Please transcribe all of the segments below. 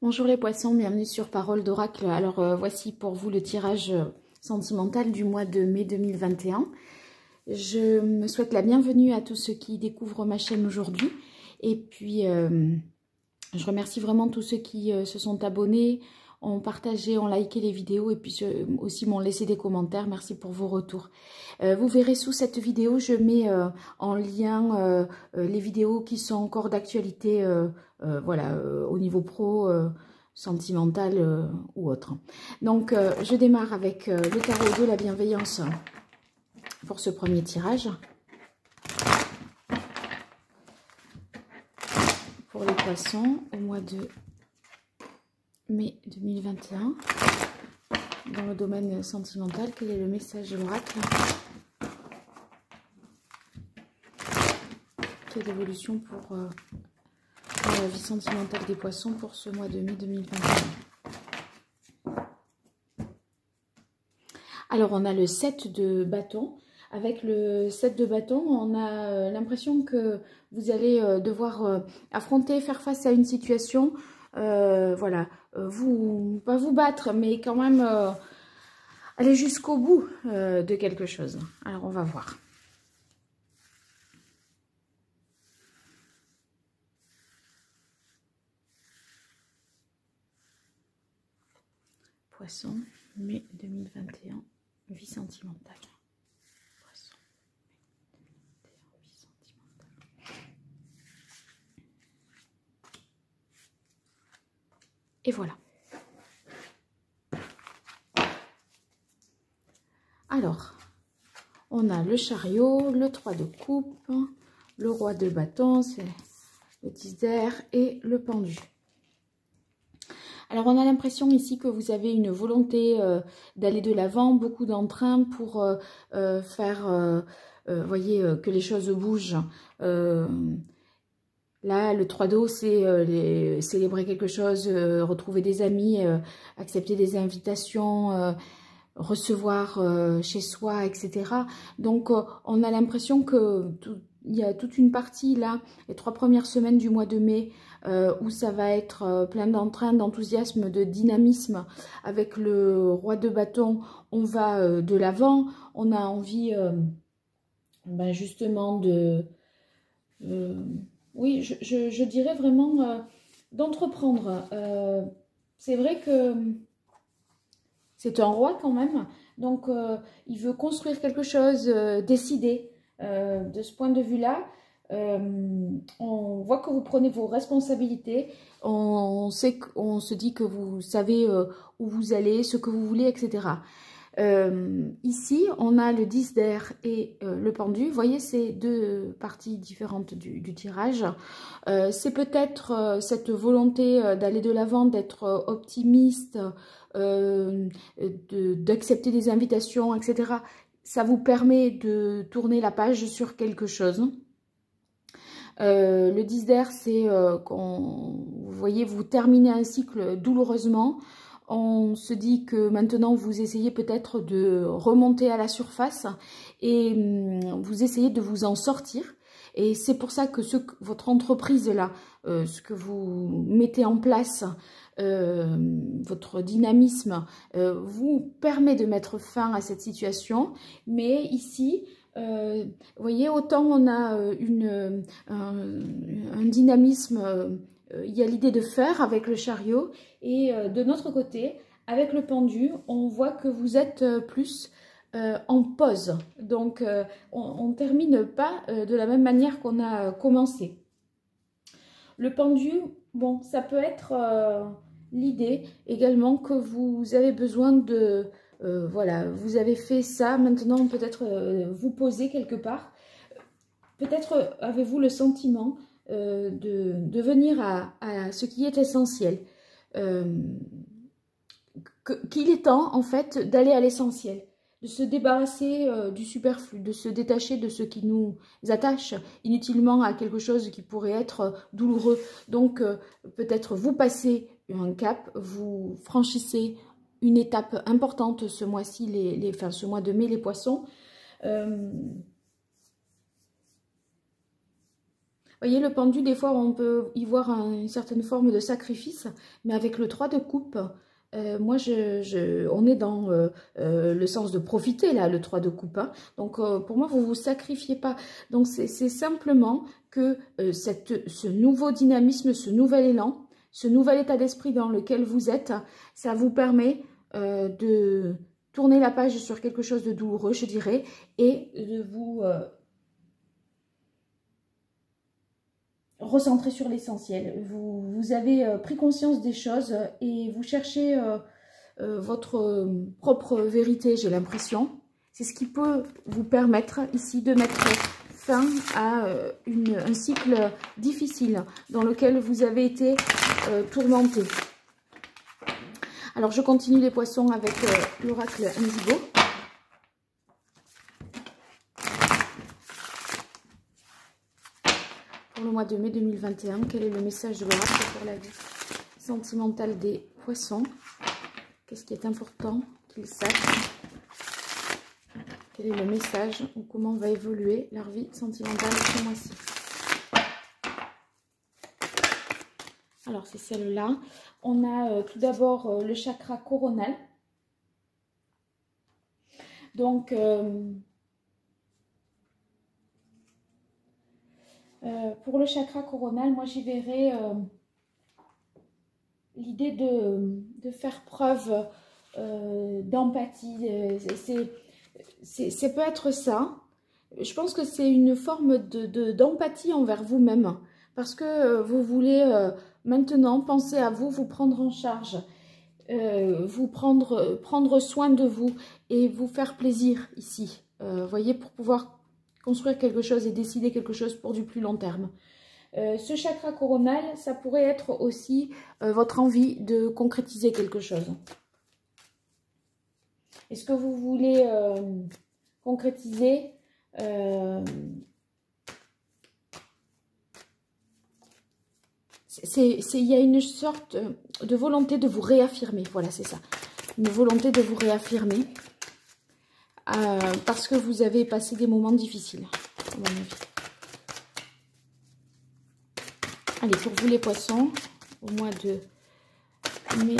Bonjour les poissons, bienvenue sur Parole d'Oracle. Alors voici pour vous le tirage sentimental du mois de mai 2021. Je me souhaite la bienvenue à tous ceux qui découvrent ma chaîne aujourd'hui. Et puis je remercie vraiment tous ceux qui se sont abonnés, ont partagé, ont liké les vidéos et puis aussi m'ont laissé des commentaires. Merci pour vos retours. Vous verrez sous cette vidéo, je mets en lien les vidéos qui sont encore d'actualité, voilà, au niveau pro, sentimental ou autre. Donc, je démarre avec le tarot de la bienveillance pour ce premier tirage. Pour les poissons, au mois de mai 2021, dans le domaine sentimental, quel est le message de l'oracle? Quelle évolution pour la vie sentimentale des poissons pour ce mois de mai 2021? Alors, on a le 7 de bâton. Avec le 7 de bâton, on a l'impression que vous allez devoir affronter, faire face à une situation, voilà, pas vous battre, mais quand même aller jusqu'au bout de quelque chose. Alors, on va voir. Poisson, mai 2021, vie sentimentale. Poisson, mai 2021, vie sentimentale. Et voilà. Alors, on a le chariot, le 3 de coupe, le roi de bâton, c'est le 10 d'air et le pendu. Alors, on a l'impression ici que vous avez une volonté d'aller de l'avant, beaucoup d'entrain pour faire, voyez, que les choses bougent. Là, le 3 d'eau, c'est célébrer quelque chose, retrouver des amis, accepter des invitations, recevoir chez soi, etc. Donc, on a l'impression que il y a toute une partie là, les 3 premières semaines du mois de mai, où ça va être plein d'entrain, d'enthousiasme, de dynamisme. Avec le roi de bâton, on va de l'avant, on a envie ben justement de... oui, je dirais vraiment d'entreprendre. C'est vrai que c'est un roi quand même, donc il veut construire quelque chose, décider. De ce point de vue-là, on voit que vous prenez vos responsabilités, on se dit que vous savez où vous allez, ce que vous voulez, etc. Ici, on a le 10 d'air et le pendu. Vous voyez, c'est deux parties différentes du tirage. C'est peut-être cette volonté d'aller de l'avant, d'être optimiste, d'accepter des invitations, etc. Ça vous permet de tourner la page sur quelque chose. Le 10 d'air, c'est quand vous voyez, vous terminez un cycle douloureusement. On se dit que maintenant, vous essayez peut-être de remonter à la surface et vous essayez de vous en sortir. Et c'est pour ça que votre entreprise-là, ce que vous mettez en place, votre dynamisme vous permet de mettre fin à cette situation. Mais ici, vous voyez, autant on a un dynamisme, il y a l'idée de faire avec le chariot, et de notre côté, avec le pendu, on voit que vous êtes plus en pause. Donc, on ne termine pas de la même manière qu'on a commencé. Le pendu, bon, ça peut être l'idée également que vous avez besoin de... voilà, vous avez fait ça, maintenant peut-être vous poser quelque part. Peut-être avez-vous le sentiment de venir à ce qui est essentiel. Qu'il est temps en fait d'aller à l'essentiel, de se débarrasser du superflu, de se détacher de ce qui nous attache inutilement à quelque chose qui pourrait être douloureux. Donc peut-être vous passez un cap, vous franchissez une étape importante ce mois-ci, enfin ce mois de mai, les poissons. voyez, le pendu, des fois, on peut y voir une certaine forme de sacrifice, mais avec le 3 de coupe, moi, on est dans le sens de profiter, là, le 3 de coupe. Hein. Donc, pour moi, vous ne vous sacrifiez pas. Donc, c'est simplement que ce nouveau dynamisme, ce nouvel élan, ce nouvel état d'esprit dans lequel vous êtes, ça vous permet de tourner la page sur quelque chose de douloureux, je dirais, et de vous recentrer sur l'essentiel. Vous avez pris conscience des choses et vous cherchez votre propre vérité, j'ai l'impression. C'est ce qui peut vous permettre ici de mettre fin à un cycle difficile dans lequel vous avez été tourmenté. Alors, je continue les poissons avec l'oracle Indigo. Pour le mois de mai 2021, quel est le message de l'oracle pour la vie sentimentale des poissons? Qu'est-ce qui est important qu'ils sachent? Quel est le message ou comment va évoluer leur vie sentimentale ce mois-ci? Alors, c'est celle-là. On a tout d'abord le chakra coronal. Donc, pour le chakra coronal, moi, j'y verrai l'idée de faire preuve d'empathie. Ça peut être ça. Je pense que c'est une forme d'empathie envers vous-même. Parce que vous voulez maintenant penser à vous, vous prendre en charge, prendre soin de vous et vous faire plaisir ici. Voyez, pour pouvoir construire quelque chose et décider quelque chose pour du plus long terme. Ce chakra coronal, ça pourrait être aussi votre envie de concrétiser quelque chose. Est-ce que vous voulez concrétiser il y a une sorte de volonté de vous réaffirmer, voilà, c'est ça. Une volonté de vous réaffirmer parce que vous avez passé des moments difficiles, à mon avis. Allez, pour vous les poissons, au mois de mai.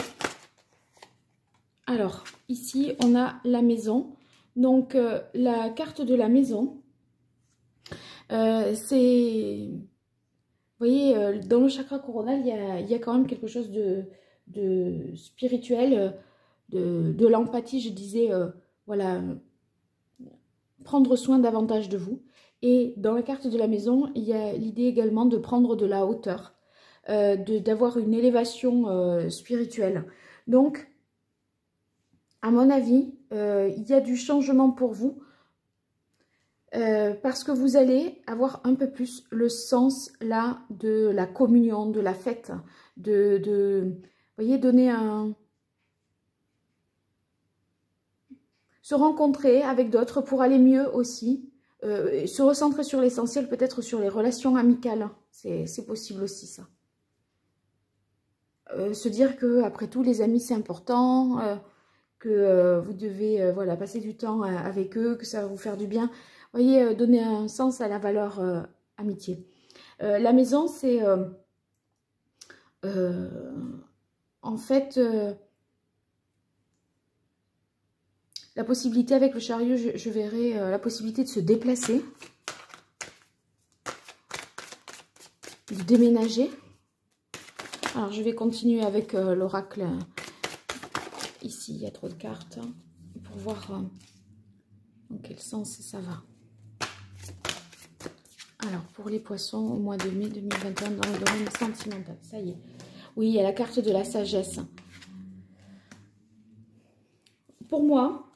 Alors, ici, on a la maison. Donc, la carte de la maison, c'est... Vous voyez, dans le chakra coronal, il y a quand même quelque chose de spirituel, de l'empathie, je disais, voilà, prendre soin davantage de vous. Et dans la carte de la maison, il y a l'idée également de prendre de la hauteur, d'avoir une élévation spirituelle. Donc, à mon avis, il y a du changement pour vous. Parce que vous allez avoir un peu plus le sens là de la communion, de la fête, vous voyez, donner un... se rencontrer avec d'autres pour aller mieux aussi, se recentrer sur l'essentiel, peut-être sur les relations amicales, c'est possible aussi ça. Se dire que après tout les amis c'est important, que vous devez voilà, passer du temps avec eux, que ça va vous faire du bien. Vous voyez, donner un sens à la valeur amitié. La maison, c'est en fait la possibilité avec le chariot, je verrai la possibilité de se déplacer, de déménager. Alors, je vais continuer avec l'oracle. Ici, il y a trop de cartes pour voir dans quel sens ça va. Alors, pour les poissons, au mois de mai 2021, dans le domaine sentimental, ça y est. Oui, il y a la carte de la sagesse. Pour moi,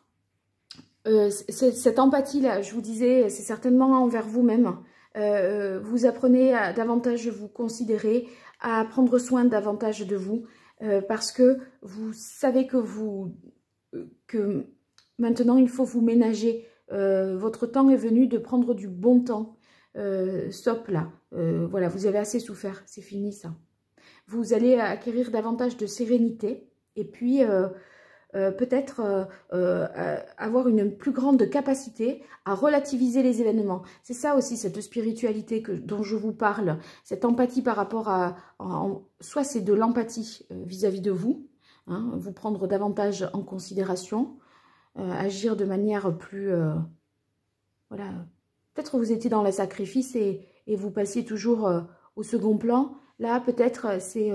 cette empathie-là, je vous disais, c'est certainement envers vous-même. Vous apprenez à davantage vous considérer, à prendre soin davantage de vous, parce que vous savez que maintenant, il faut vous ménager. Votre temps est venu de prendre du bon temps. Stop là, voilà, vous avez assez souffert, c'est fini ça. Vous allez acquérir davantage de sérénité et puis peut-être avoir une plus grande capacité à relativiser les événements. C'est ça aussi, cette spiritualité dont je vous parle, cette empathie par rapport à... soit c'est de l'empathie vis-à-vis de vous, hein, vous prendre davantage en considération, agir de manière plus... voilà, peut-être vous étiez dans le sacrifice et vous passiez toujours au second plan. Là, peut-être, c'est...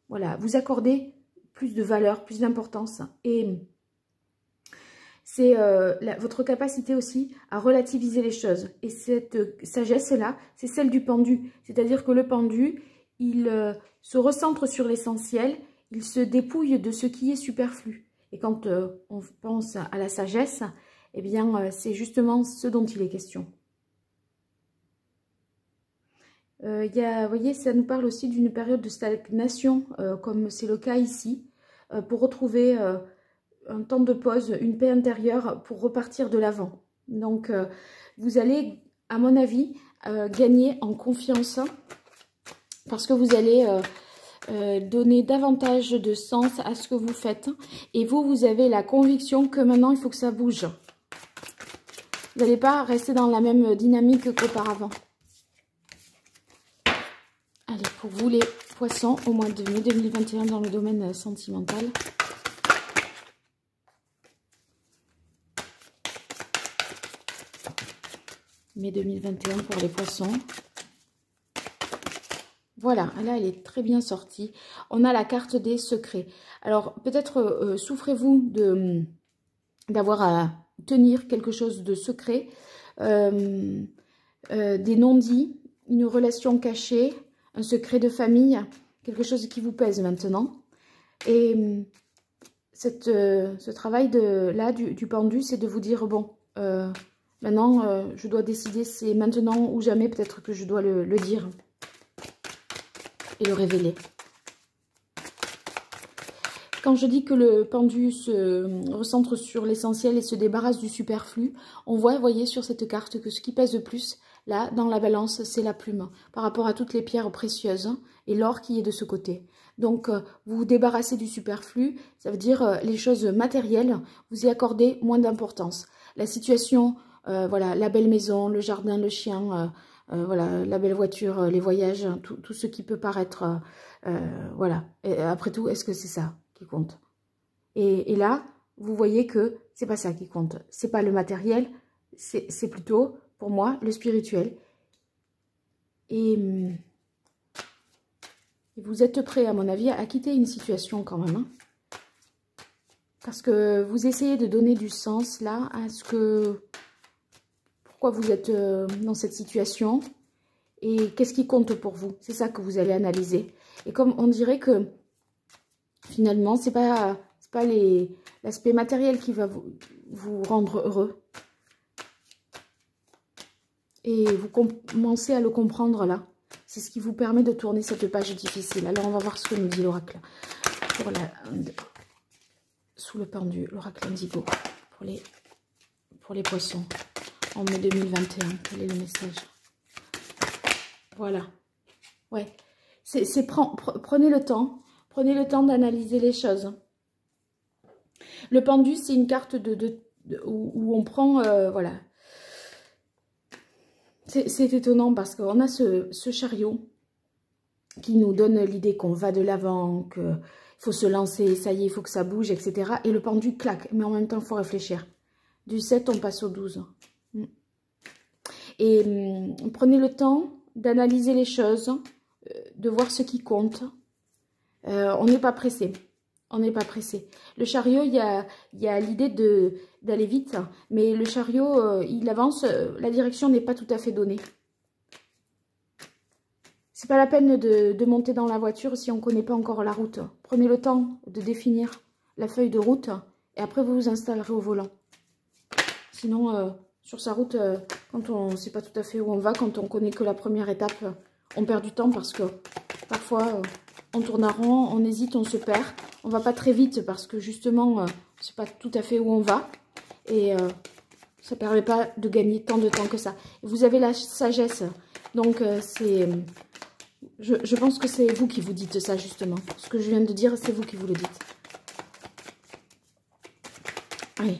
voilà, vous accordez plus de valeur, plus d'importance. Et c'est votre capacité aussi à relativiser les choses. Et cette sagesse-là, c'est celle du pendu. C'est-à-dire que le pendu, il se recentre sur l'essentiel, il se dépouille de ce qui est superflu. Et quand on pense à la sagesse, eh bien, c'est justement ce dont il est question. Vous voyez, ça nous parle aussi d'une période de stagnation, comme c'est le cas ici, pour retrouver un temps de pause, une paix intérieure pour repartir de l'avant. Donc, vous allez, à mon avis, gagner en confiance parce que vous allez donner davantage de sens à ce que vous faites. Et vous avez la conviction que maintenant, il faut que ça bouge. Vous n'allez pas rester dans la même dynamique qu'auparavant. Allez, pour vous les poissons, au mois de mai 2021 dans le domaine sentimental. Mai 2021 pour les poissons. Voilà, là elle est très bien sortie. On a la carte des secrets. Alors peut-être souffrez-vous d'avoir à tenir quelque chose de secret, des non-dits, une relation cachée, un secret de famille, quelque chose qui vous pèse maintenant. Et ce travail du pendu, c'est de vous dire, bon, maintenant, je dois décider, c'est maintenant ou jamais, peut-être que je dois le dire et le révéler. Quand je dis que le pendu se recentre sur l'essentiel et se débarrasse du superflu, on voit, vous voyez, sur cette carte que ce qui pèse le plus, là, dans la balance, c'est la plume, par rapport à toutes les pierres précieuses et l'or qui est de ce côté. Donc, vous vous débarrassez du superflu, ça veut dire les choses matérielles, vous y accordez moins d'importance. La situation, voilà, la belle maison, le jardin, le chien, voilà, la belle voiture, les voyages, tout ce qui peut paraître, voilà. Et après tout, est-ce que c'est ça qui compte? Et là, vous voyez que c'est pas ça qui compte. C'est pas le matériel, c'est plutôt, pour moi, le spirituel. Et vous êtes prêt, à mon avis, à quitter une situation quand même. Hein, parce que vous essayez de donner du sens, là, à ce que... Pourquoi vous êtes dans cette situation et qu'est-ce qui compte pour vous. C'est ça que vous allez analyser. Et comme on dirait que, finalement, c'est pas l'aspect matériel qui va vous rendre heureux. Et vous commencez à le comprendre là. C'est ce qui vous permet de tourner cette page difficile. Alors, on va voir ce que nous dit l'oracle. Sous le pendu, l'oracle indigo. Pour les poissons. En mai 2021. Quel est le message? Voilà. Ouais. Prenez le temps. Prenez le temps d'analyser les choses. Le pendu, c'est une carte où on prend... voilà. C'est étonnant parce qu'on a ce chariot qui nous donne l'idée qu'on va de l'avant, qu'il faut se lancer, ça y est, il faut que ça bouge, etc. Et le pendu claque, mais en même temps, il faut réfléchir. Du 7, on passe au 12. Et prenez le temps d'analyser les choses, de voir ce qui compte. On n'est pas pressé. On n'est pas pressé. Le chariot, il y a l'idée d'aller vite, mais le chariot, il avance, la direction n'est pas tout à fait donnée. C'est pas la peine de monter dans la voiture si on ne connaît pas encore la route. Prenez le temps de définir la feuille de route et après vous vous installerez au volant. Sinon, sur sa route, quand on ne sait pas tout à fait où on va, quand on connaît que la première étape, on perd du temps parce que parfois on tourne à rond, on hésite, on se perd. On va pas très vite parce que justement, on ne sait pas tout à fait où on va. Et ça ne permet pas de gagner tant de temps que ça. Vous avez la sagesse. Donc, je pense que c'est vous qui vous dites ça, justement. Ce que je viens de dire, c'est vous qui vous le dites. Allez.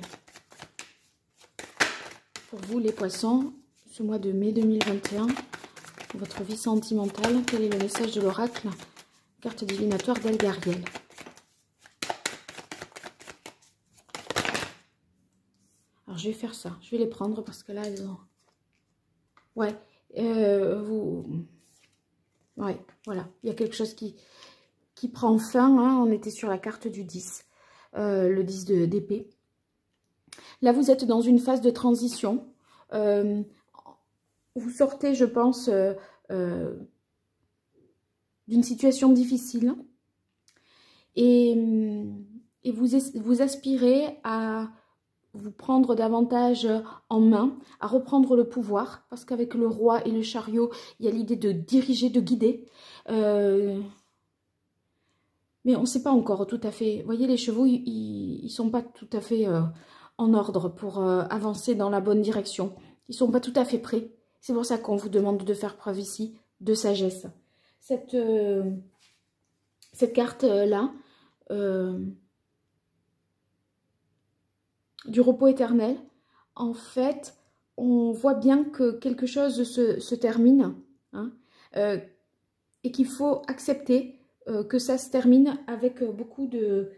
Pour vous, les poissons, ce mois de mai 2021, votre vie sentimentale, quel est le message de l'oracle? Carte divinatoire d'Elgariel. Alors, je vais faire ça. Je vais les prendre parce que là, elles ont... Ouais. Ouais, voilà. Il y a quelque chose qui prend fin. Hein. On était sur la carte du 10. Le 10 d'épée. Là, vous êtes dans une phase de transition. Vous sortez, je pense, d'une situation difficile. Et vous aspirez à vous prendre davantage en main, à reprendre le pouvoir. Parce qu'avec le roi et le chariot, il y a l'idée de diriger, de guider. Mais on ne sait pas encore tout à fait. Vous voyez, les chevaux, ils ne sont pas tout à fait en ordre pour avancer dans la bonne direction. Ils ne sont pas tout à fait prêts. C'est pour ça qu'on vous demande de faire preuve ici de sagesse. Cette carte-là, du repos éternel, en fait, on voit bien que quelque chose se termine, hein, et qu'il faut accepter que ça se termine avec beaucoup de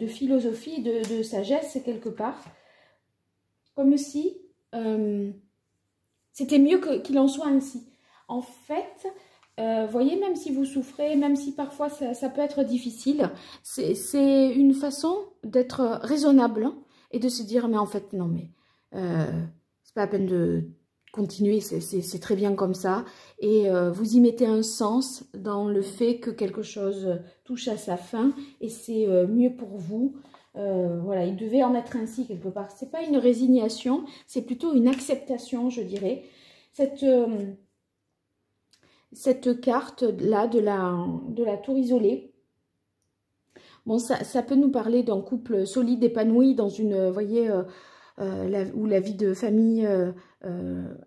philosophie, de sagesse quelque part, comme si c'était mieux qu'il en soit ainsi. En fait, voyez, même si vous souffrez, même si parfois ça peut être difficile, c'est une façon d'être raisonnable, hein, et de se dire, mais en fait, non, mais c'est pas la peine de continuer, c'est très bien comme ça. Et vous y mettez un sens dans le fait que quelque chose touche à sa fin et c'est mieux pour vous. Voilà, il devait en être ainsi quelque part. C'est pas une résignation, c'est plutôt une acceptation, je dirais. Cette carte-là de la tour isolée, bon, ça peut nous parler d'un couple solide, épanoui, dans une, vous voyez, où la vie de famille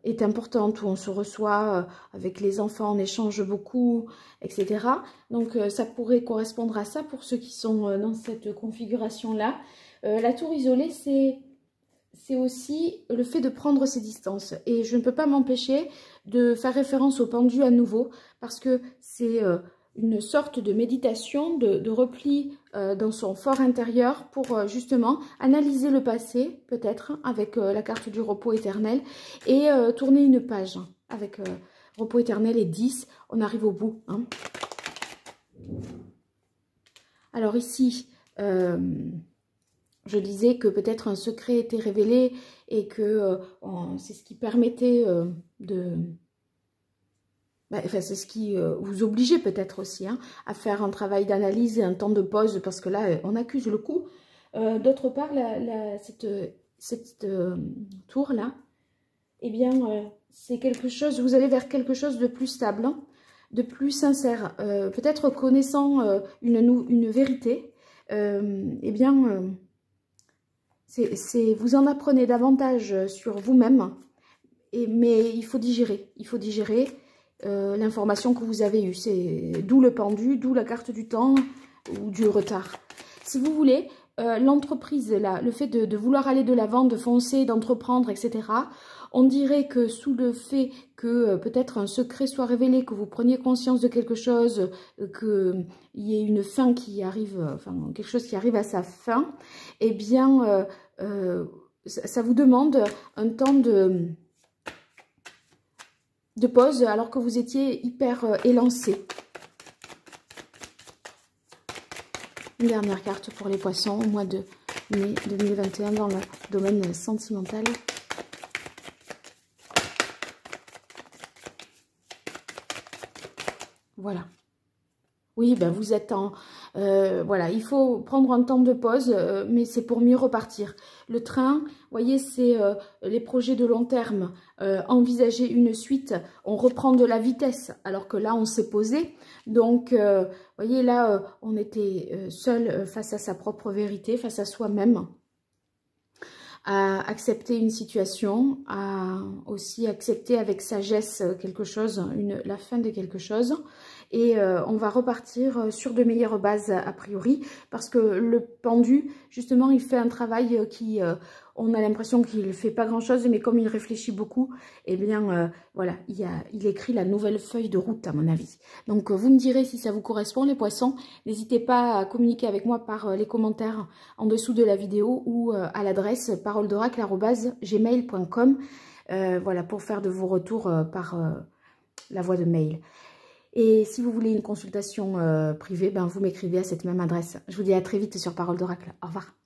est importante, où on se reçoit avec les enfants, on échange beaucoup, etc. Donc, ça pourrait correspondre à ça pour ceux qui sont dans cette configuration-là. La tour isolée, c'est aussi le fait de prendre ses distances. Et je ne peux pas m'empêcher de faire référence au pendu à nouveau, parce que c'est une sorte de méditation, de repli dans son fort intérieur pour justement analyser le passé, peut-être, avec la carte du repos éternel, et tourner une page avec repos éternel et 10, on arrive au bout. Hein. Alors ici... je disais que peut-être un secret était révélé et que c'est ce qui permettait enfin, c'est ce qui vous obligeait peut-être aussi, hein, à faire un travail d'analyse et un temps de pause, parce que là, on accuse le coup. D'autre part, cette tour-là, eh bien, c'est quelque chose, vous allez vers quelque chose de plus stable, hein, de plus sincère. Peut-être connaissant une vérité, eh bien... vous en apprenez davantage sur vous-même, mais il faut digérer l'information que vous avez eue. C'est d'où le pendu, d'où la carte du temps ou du retard. Si vous voulez, l'entreprise, le fait de vouloir aller de l'avant, de foncer, d'entreprendre, etc., on dirait que sous le fait que peut-être un secret soit révélé, que vous preniez conscience de quelque chose, qu'il y ait une fin qui arrive, enfin quelque chose qui arrive à sa fin, eh bien, ça vous demande un temps de pause alors que vous étiez hyper élancé. Une dernière carte pour les poissons au mois de mai 2021 dans le domaine sentimental. Voilà. Oui, ben vous êtes en... voilà, il faut prendre un temps de pause, mais c'est pour mieux repartir. Le train, vous voyez, c'est les projets de long terme. Envisager une suite, on reprend de la vitesse, alors que là, on s'est posé. Donc, vous voyez, là, on était seul face à sa propre vérité, face à soi-même. À accepter une situation, à aussi accepter avec sagesse quelque chose, la fin de quelque chose. et on va repartir sur de meilleures bases a priori, parce que le pendu, justement, il fait un travail qui, on a l'impression qu'il ne fait pas grand-chose, mais comme il réfléchit beaucoup, eh bien, voilà, il écrit la nouvelle feuille de route, à mon avis. Donc, vous me direz si ça vous correspond, les poissons. N'hésitez pas à communiquer avec moi par les commentaires en dessous de la vidéo ou à l'adresse paroledoracle@gmail.com. Voilà, pour faire de vos retours par la voie de mail. Et si vous voulez une consultation privée, ben vous m'écrivez à cette même adresse. Je vous dis à très vite sur Parole d'Oracle. Au revoir.